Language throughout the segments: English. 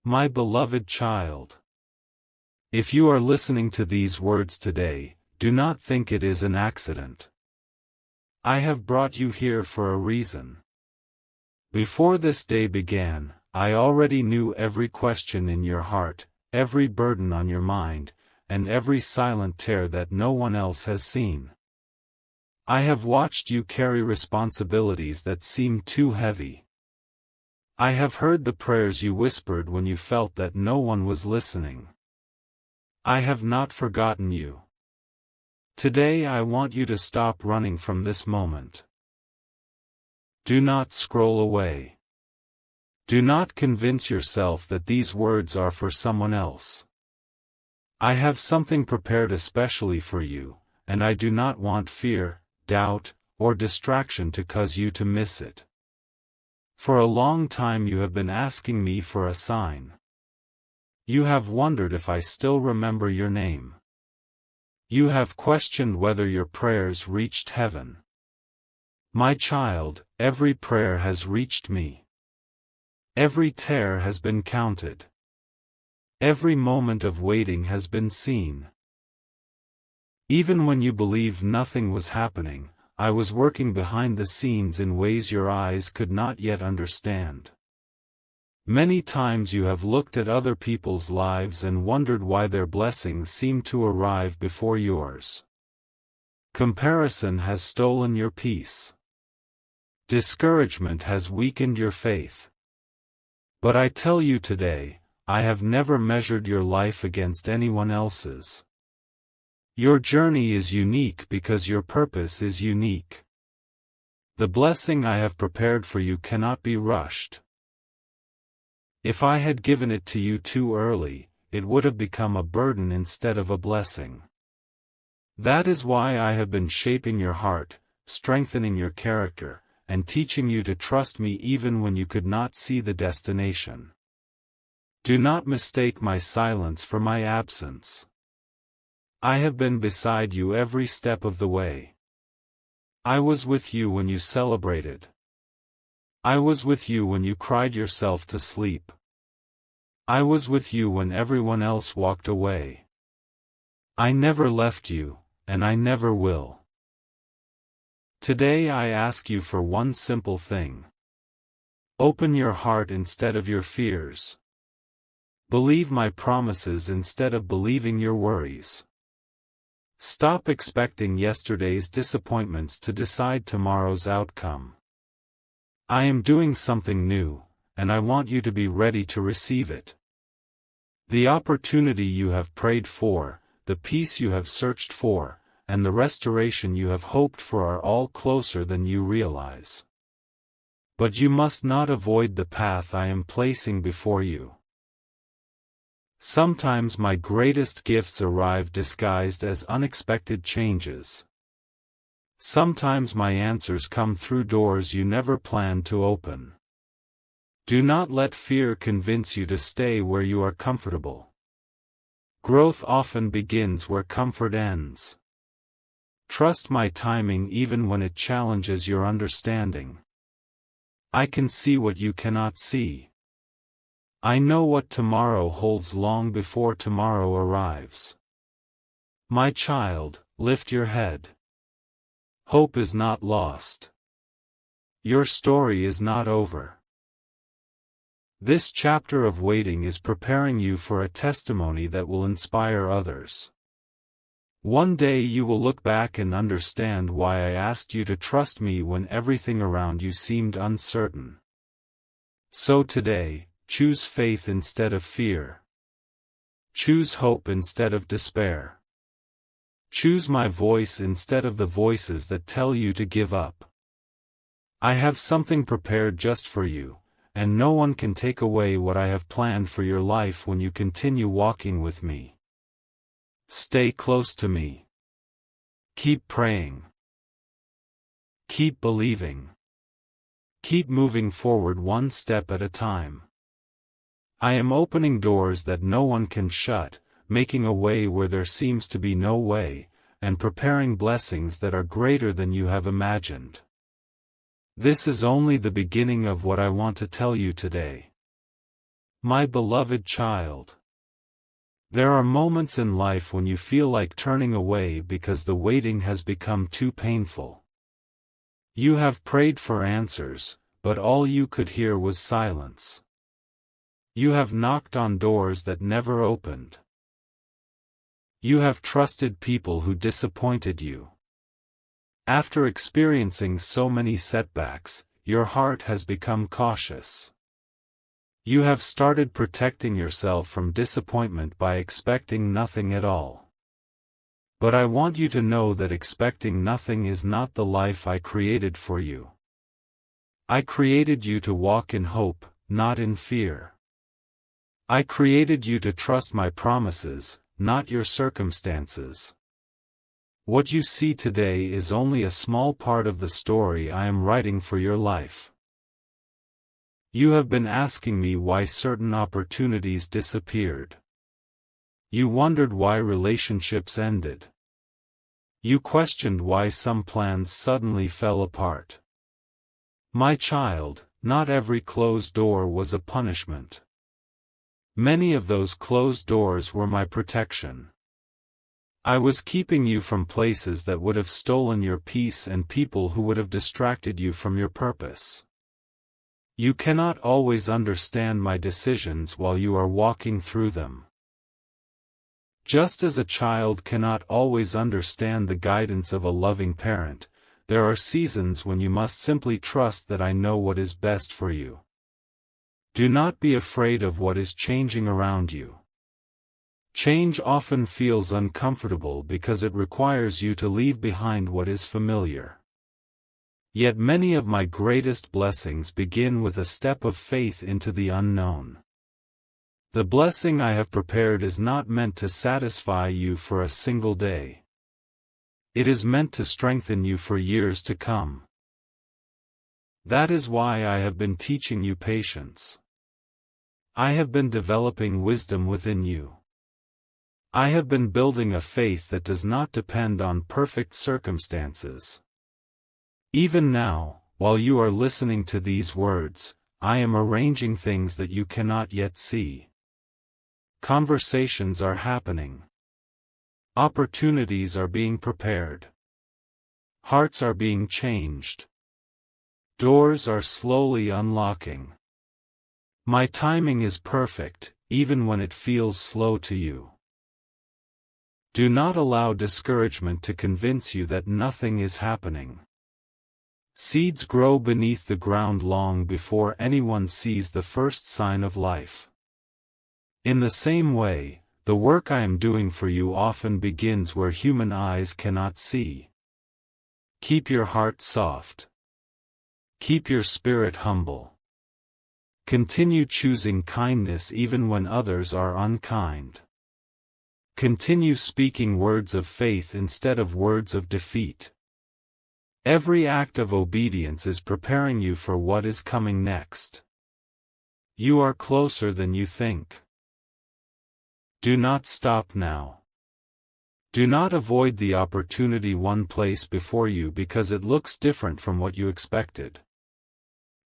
My beloved child, if you are listening to these words today, do not think it is an accident. I have brought you here for a reason. Before this day began, I already knew every question in your heart, every burden on your mind, and every silent tear that no one else has seen. I have watched you carry responsibilities that seemed too heavy. I have heard the prayers you whispered when you felt that no one was listening. I have not forgotten you. Today I want you to stop running from this moment. Do not scroll away. Do not convince yourself that these words are for someone else. I have something prepared especially for you, and I do not want fear, doubt, or distraction to cause you to miss it. For a long time you have been asking me for a sign. You have wondered if I still remember your name. You have questioned whether your prayers reached heaven. My child, every prayer has reached me. Every tear has been counted. Every moment of waiting has been seen. Even when you believed nothing was happening, I was working behind the scenes in ways your eyes could not yet understand. Many times you have looked at other people's lives and wondered why their blessings seem to arrive before yours. Comparison has stolen your peace. Discouragement has weakened your faith. But I tell you today, I have never measured your life against anyone else's. Your journey is unique because your purpose is unique. The blessing I have prepared for you cannot be rushed. If I had given it to you too early, it would have become a burden instead of a blessing. That is why I have been shaping your heart, strengthening your character, and teaching you to trust me even when you could not see the destination. Do not mistake my silence for my absence. I have been beside you every step of the way. I was with you when you celebrated. I was with you when you cried yourself to sleep. I was with you when everyone else walked away. I never left you, and I never will. Today I ask you for one simple thing. Open your heart instead of your fears. Believe my promises instead of believing your worries. Stop expecting yesterday's disappointments to decide tomorrow's outcome. I am doing something new, and I want you to be ready to receive it. The opportunity you have prayed for, the peace you have searched for, and the restoration you have hoped for are all closer than you realize. But you must not avoid the path I am placing before you. Sometimes my greatest gifts arrive disguised as unexpected changes. Sometimes my answers come through doors you never planned to open. Do not let fear convince you to stay where you are comfortable. Growth often begins where comfort ends. Trust my timing even when it challenges your understanding. I can see what you cannot see. I know what tomorrow holds long before tomorrow arrives. My child, lift your head. Hope is not lost. Your story is not over. This chapter of waiting is preparing you for a testimony that will inspire others. One day you will look back and understand why I asked you to trust me when everything around you seemed uncertain. So today, choose faith instead of fear. Choose hope instead of despair. Choose my voice instead of the voices that tell you to give up. I have something prepared just for you, and no one can take away what I have planned for your life when you continue walking with me. Stay close to me. Keep praying. Keep believing. Keep moving forward one step at a time. I am opening doors that no one can shut, making a way where there seems to be no way, and preparing blessings that are greater than you have imagined. This is only the beginning of what I want to tell you today. My beloved child. There are moments in life when you feel like turning away because the waiting has become too painful. You have prayed for answers, but all you could hear was silence. You have knocked on doors that never opened. You have trusted people who disappointed you. After experiencing so many setbacks, your heart has become cautious. You have started protecting yourself from disappointment by expecting nothing at all. But I want you to know that expecting nothing is not the life I created for you. I created you to walk in hope, not in fear. I created you to trust my promises, not your circumstances. What you see today is only a small part of the story I am writing for your life. You have been asking me why certain opportunities disappeared. You wondered why relationships ended. You questioned why some plans suddenly fell apart. My child, not every closed door was a punishment. Many of those closed doors were my protection. I was keeping you from places that would have stolen your peace and people who would have distracted you from your purpose. You cannot always understand my decisions while you are walking through them. Just as a child cannot always understand the guidance of a loving parent, there are seasons when you must simply trust that I know what is best for you. Do not be afraid of what is changing around you. Change often feels uncomfortable because it requires you to leave behind what is familiar. Yet many of my greatest blessings begin with a step of faith into the unknown. The blessing I have prepared is not meant to satisfy you for a single day. It is meant to strengthen you for years to come. That is why I have been teaching you patience. I have been developing wisdom within you. I have been building a faith that does not depend on perfect circumstances. Even now, while you are listening to these words, I am arranging things that you cannot yet see. Conversations are happening. Opportunities are being prepared. Hearts are being changed. Doors are slowly unlocking. My timing is perfect, even when it feels slow to you. Do not allow discouragement to convince you that nothing is happening. Seeds grow beneath the ground long before anyone sees the first sign of life. In the same way, the work I am doing for you often begins where human eyes cannot see. Keep your heart soft. Keep your spirit humble. Continue choosing kindness even when others are unkind. Continue speaking words of faith instead of words of defeat. Every act of obedience is preparing you for what is coming next. You are closer than you think. Do not stop now. Do not avoid the opportunity one placed before you because it looks different from what you expected.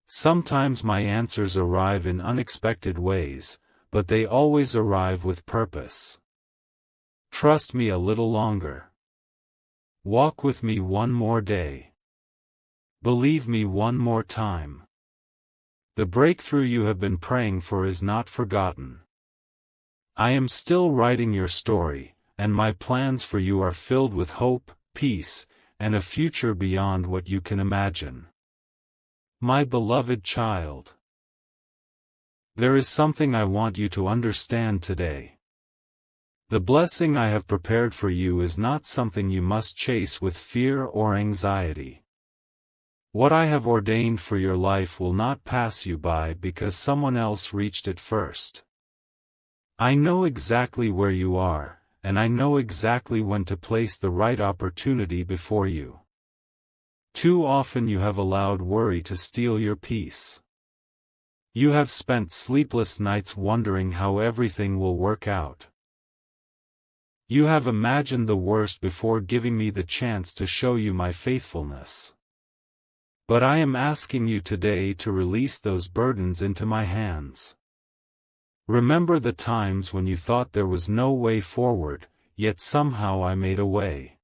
Sometimes my answers arrive in unexpected ways, but they always arrive with purpose. Trust me a little longer. Walk with me one more day. Believe me one more time. The breakthrough you have been praying for is not forgotten. I am still writing your story, and my plans for you are filled with hope, peace, and a future beyond what you can imagine. My beloved child. There is something I want you to understand today. The blessing I have prepared for you is not something you must chase with fear or anxiety. What I have ordained for your life will not pass you by because someone else reached it first. I know exactly where you are, and I know exactly when to place the right opportunity before you. Too often you have allowed worry to steal your peace. You have spent sleepless nights wondering how everything will work out. You have imagined the worst before giving me the chance to show you my faithfulness. But I am asking you today to release those burdens into my hands. Remember the times when you thought there was no way forward, yet somehow I made a way.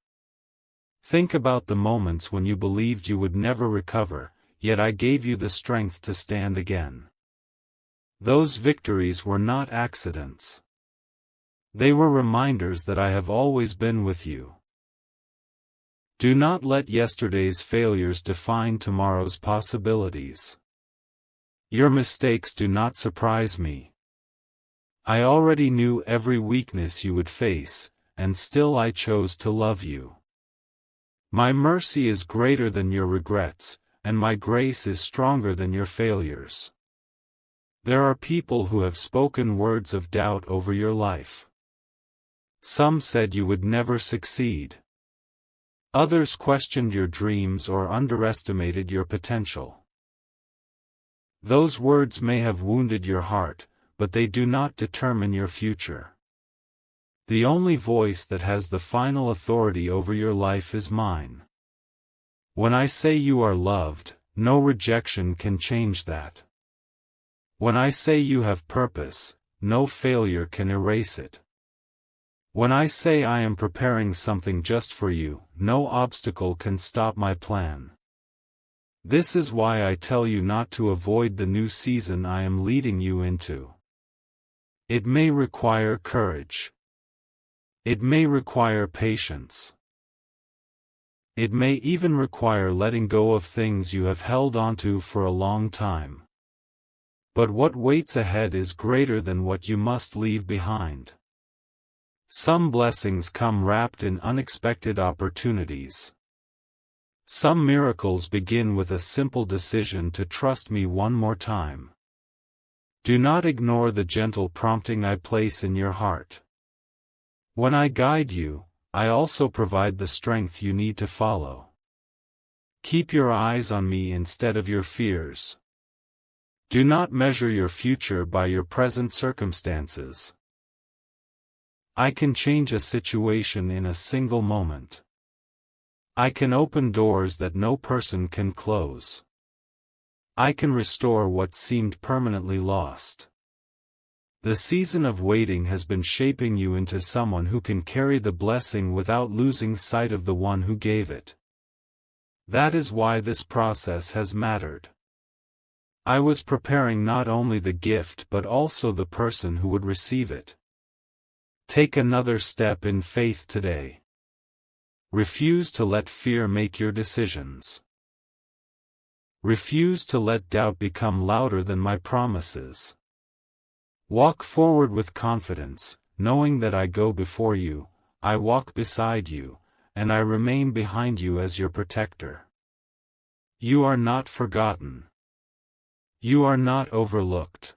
Think about the moments when you believed you would never recover, yet I gave you the strength to stand again. Those victories were not accidents. They were reminders that I have always been with you. Do not let yesterday's failures define tomorrow's possibilities. Your mistakes do not surprise me. I already knew every weakness you would face, and still I chose to love you. My mercy is greater than your regrets, and my grace is stronger than your failures. There are people who have spoken words of doubt over your life. Some said you would never succeed. Others questioned your dreams or underestimated your potential. Those words may have wounded your heart, but they do not determine your future. The only voice that has the final authority over your life is mine. When I say you are loved, no rejection can change that. When I say you have purpose, no failure can erase it. When I say I am preparing something just for you, no obstacle can stop my plan. This is why I tell you not to avoid the new season I am leading you into. It may require courage. It may require patience. It may even require letting go of things you have held onto for a long time. But what waits ahead is greater than what you must leave behind. Some blessings come wrapped in unexpected opportunities. Some miracles begin with a simple decision to trust me one more time. Do not ignore the gentle prompting I place in your heart. When I guide you, I also provide the strength you need to follow. Keep your eyes on me instead of your fears. Do not measure your future by your present circumstances. I can change a situation in a single moment. I can open doors that no person can close. I can restore what seemed permanently lost. The season of waiting has been shaping you into someone who can carry the blessing without losing sight of the one who gave it. That is why this process has mattered. I was preparing not only the gift but also the person who would receive it. Take another step in faith today. Refuse to let fear make your decisions. Refuse to let doubt become louder than my promises. Walk forward with confidence, knowing that I go before you, I walk beside you, and I remain behind you as your protector. You are not forgotten. You are not overlooked.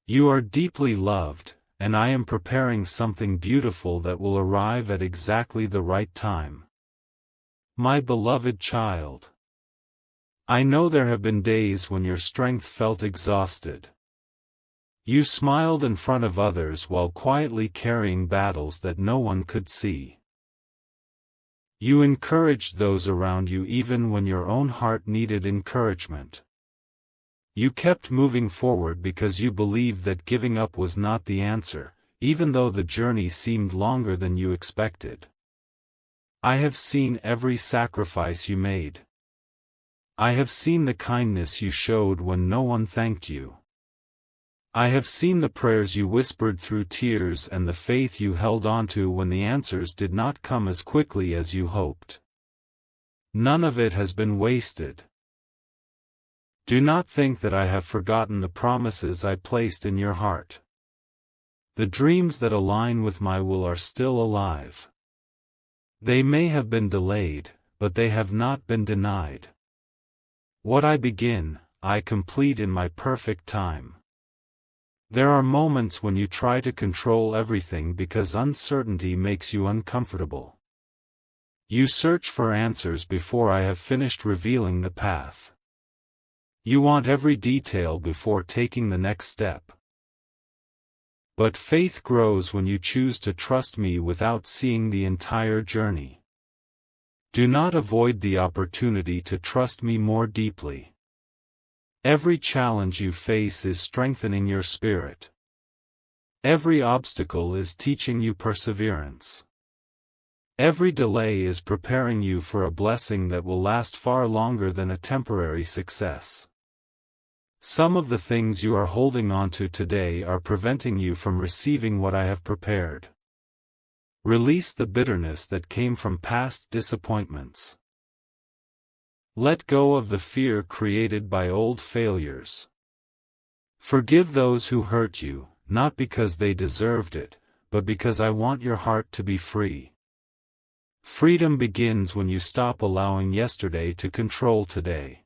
You are deeply loved, and I am preparing something beautiful that will arrive at exactly the right time. My beloved child. I know there have been days when your strength felt exhausted. You smiled in front of others while quietly carrying battles that no one could see. You encouraged those around you even when your own heart needed encouragement. You kept moving forward because you believed that giving up was not the answer, even though the journey seemed longer than you expected. I have seen every sacrifice you made. I have seen the kindness you showed when no one thanked you. I have seen the prayers you whispered through tears and the faith you held onto when the answers did not come as quickly as you hoped. None of it has been wasted. Do not think that I have forgotten the promises I placed in your heart. The dreams that align with my will are still alive. They may have been delayed, but they have not been denied. What I begin, I complete in my perfect time. There are moments when you try to control everything because uncertainty makes you uncomfortable. You search for answers before I have finished revealing the path. You want every detail before taking the next step. But faith grows when you choose to trust me without seeing the entire journey. Do not avoid the opportunity to trust me more deeply. Every challenge you face is strengthening your spirit. Every obstacle is teaching you perseverance. Every delay is preparing you for a blessing that will last far longer than a temporary success. Some of the things you are holding onto today are preventing you from receiving what I have prepared. Release the bitterness that came from past disappointments. Let go of the fear created by old failures. Forgive those who hurt you, not because they deserved it, but because I want your heart to be free. Freedom begins when you stop allowing yesterday to control today.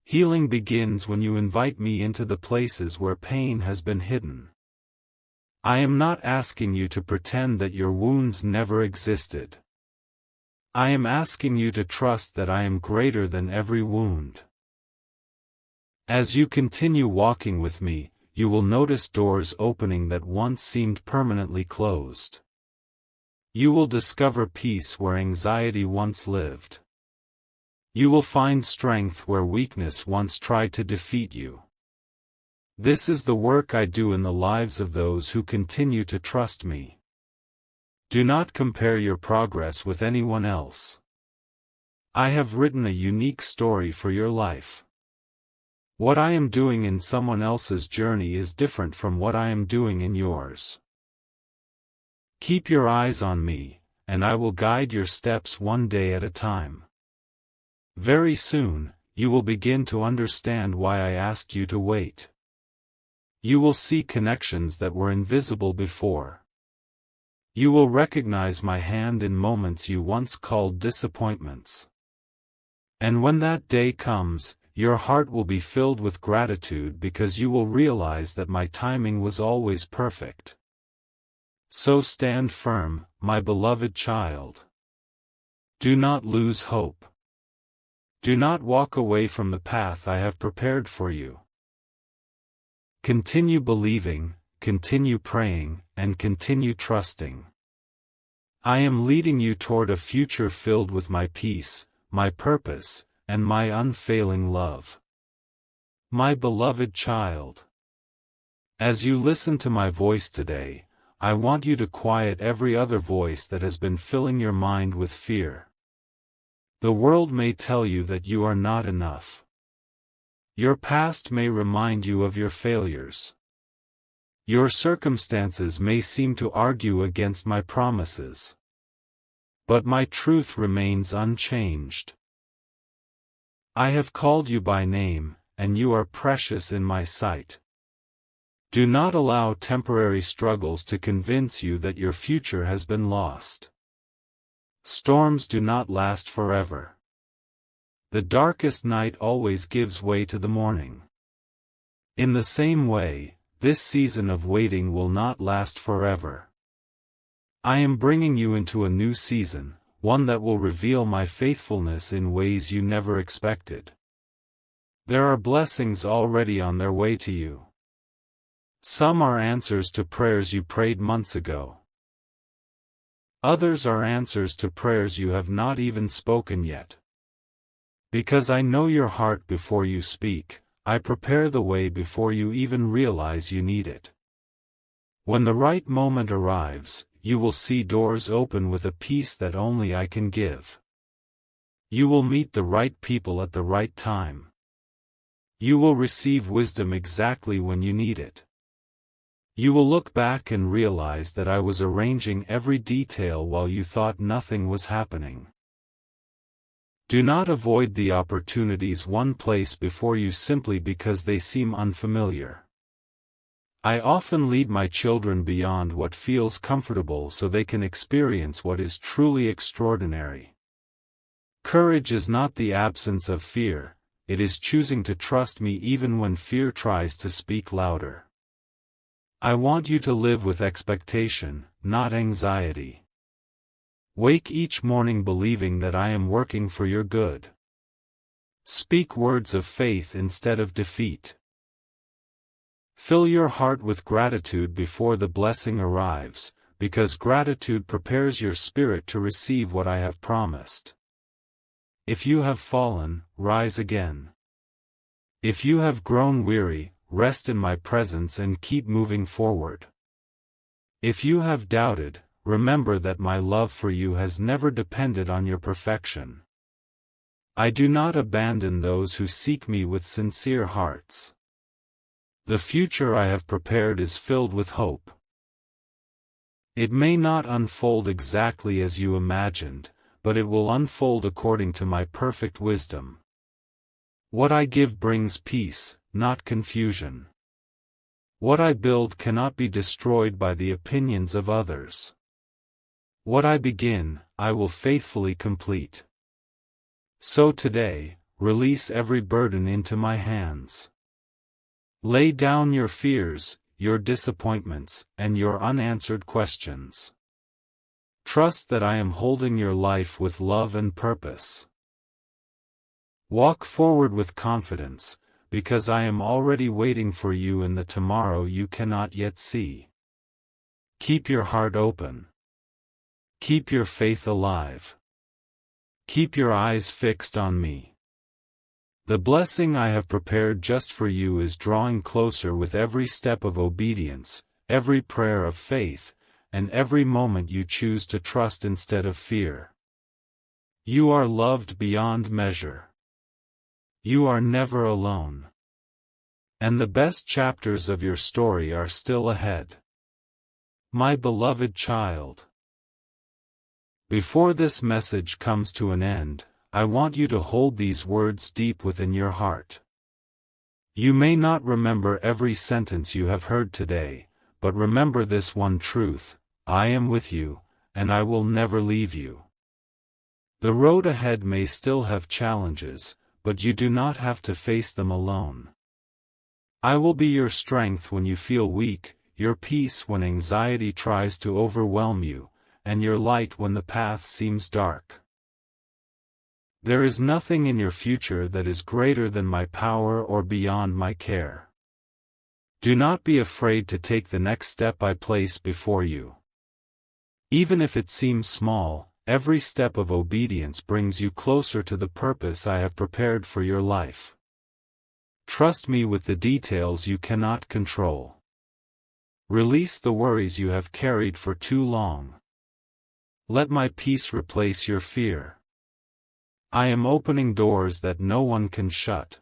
Healing begins when you invite me into the places where pain has been hidden. I am not asking you to pretend that your wounds never existed. I am asking you to trust that I am greater than every wound. As you continue walking with me, you will notice doors opening that once seemed permanently closed. You will discover peace where anxiety once lived. You will find strength where weakness once tried to defeat you. This is the work I do in the lives of those who continue to trust me. Do not compare your progress with anyone else. I have written a unique story for your life. What I am doing in someone else's journey is different from what I am doing in yours. Keep your eyes on me, and I will guide your steps one day at a time. Very soon, you will begin to understand why I asked you to wait. You will see connections that were invisible before. You will recognize my hand in moments you once called disappointments. And when that day comes, your heart will be filled with gratitude because you will realize that my timing was always perfect. So stand firm, my beloved child. Do not lose hope. Do not walk away from the path I have prepared for you. Continue believing, continue praying, and continue trusting. I am leading you toward a future filled with my peace, my purpose, and my unfailing love. My beloved child. As you listen to my voice today, I want you to quiet every other voice that has been filling your mind with fear. The world may tell you that you are not enough. Your past may remind you of your failures. Your circumstances may seem to argue against my promises. But my truth remains unchanged. I have called you by name, and you are precious in my sight. Do not allow temporary struggles to convince you that your future has been lost. Storms do not last forever. The darkest night always gives way to the morning. In the same way, this season of waiting will not last forever. I am bringing you into a new season, one that will reveal my faithfulness in ways you never expected. There are blessings already on their way to you. Some are answers to prayers you prayed months ago. Others are answers to prayers you have not even spoken yet. Because I know your heart before you speak, I prepare the way before you even realize you need it. When the right moment arrives, you will see doors open with a peace that only I can give. You will meet the right people at the right time. You will receive wisdom exactly when you need it. You will look back and realize that I was arranging every detail while you thought nothing was happening. Do not avoid the opportunities one place before you simply because they seem unfamiliar. I often lead my children beyond what feels comfortable so they can experience what is truly extraordinary. Courage is not the absence of fear, it is choosing to trust me even when fear tries to speak louder. I want you to live with expectation, not anxiety. Wake each morning believing that I am working for your good. Speak words of faith instead of defeat. Fill your heart with gratitude before the blessing arrives, because gratitude prepares your spirit to receive what I have promised. If you have fallen, rise again. If you have grown weary, rest in my presence and keep moving forward. If you have doubted, remember that my love for you has never depended on your perfection. I do not abandon those who seek me with sincere hearts. The future I have prepared is filled with hope. It may not unfold exactly as you imagined, but it will unfold according to my perfect wisdom. What I give brings peace, not confusion. What I build cannot be destroyed by the opinions of others. What I begin, I will faithfully complete. So today, release every burden into my hands. Lay down your fears, your disappointments, and your unanswered questions. Trust that I am holding your life with love and purpose. Walk forward with confidence, because I am already waiting for you in the tomorrow you cannot yet see. Keep your heart open. Keep your faith alive. Keep your eyes fixed on me. The blessing I have prepared just for you is drawing closer with every step of obedience, every prayer of faith, and every moment you choose to trust instead of fear. You are loved beyond measure. You are never alone. And the best chapters of your story are still ahead. My beloved child. Before this message comes to an end, I want you to hold these words deep within your heart. You may not remember every sentence you have heard today, but remember this one truth: I am with you, and I will never leave you. The road ahead may still have challenges, but you do not have to face them alone. I will be your strength when you feel weak, your peace when anxiety tries to overwhelm you, and your light when the path seems dark. There is nothing in your future that is greater than my power or beyond my care. Do not be afraid to take the next step I place before you. Even if it seems small, every step of obedience brings you closer to the purpose I have prepared for your life. Trust me with the details you cannot control. Release the worries you have carried for too long. Let my peace replace your fear. I am opening doors that no one can shut.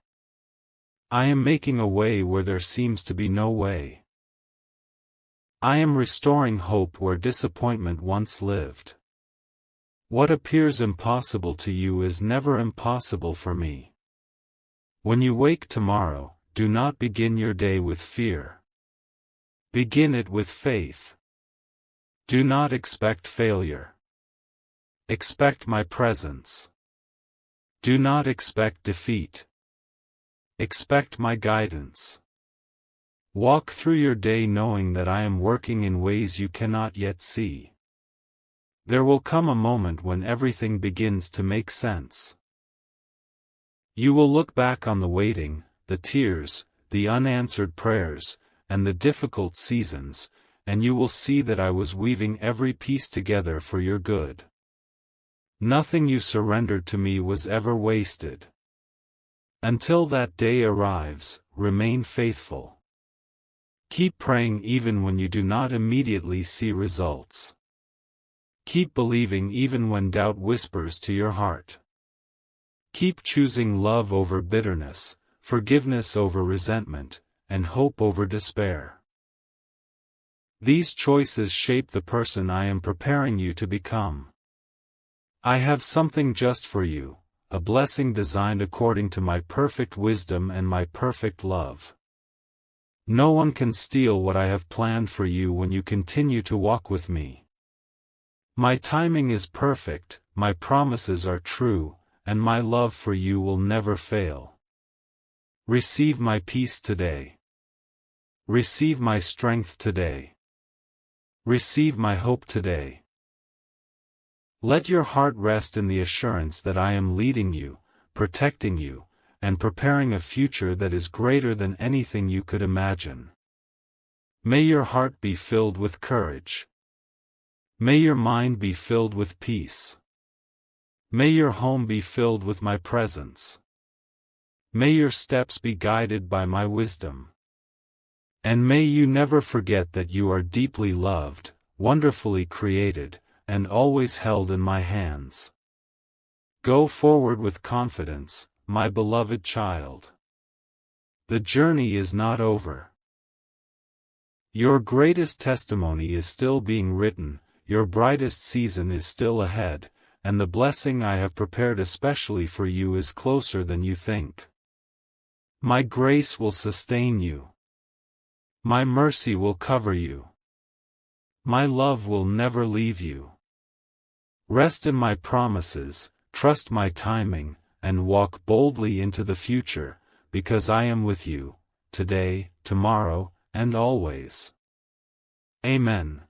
I am making a way where there seems to be no way. I am restoring hope where disappointment once lived. What appears impossible to you is never impossible for me. When you wake tomorrow, do not begin your day with fear. Begin it with faith. Do not expect failure. Expect my presence. Do not expect defeat. Expect my guidance. Walk through your day knowing that I am working in ways you cannot yet see. There will come a moment when everything begins to make sense. You will look back on the waiting, the tears, the unanswered prayers, and the difficult seasons, and you will see that I was weaving every piece together for your good. Nothing you surrendered to me was ever wasted. Until that day arrives, remain faithful. Keep praying even when you do not immediately see results. Keep believing even when doubt whispers to your heart. Keep choosing love over bitterness, forgiveness over resentment, and hope over despair. These choices shape the person I am preparing you to become. I have something just for you, a blessing designed according to my perfect wisdom and my perfect love. No one can steal what I have planned for you when you continue to walk with me. My timing is perfect, my promises are true, and my love for you will never fail. Receive my peace today. Receive my strength today. Receive my hope today. Let your heart rest in the assurance that I am leading you, protecting you, and preparing a future that is greater than anything you could imagine. May your heart be filled with courage. May your mind be filled with peace. May your home be filled with my presence. May your steps be guided by my wisdom. And may you never forget that you are deeply loved, wonderfully created, and always held in my hands. Go forward with confidence, my beloved child. The journey is not over. Your greatest testimony is still being written, your brightest season is still ahead, and the blessing I have prepared especially for you is closer than you think. My grace will sustain you. My mercy will cover you. My love will never leave you. Rest in my promises, trust my timing, and walk boldly into the future, because I am with you, today, tomorrow, and always. Amen.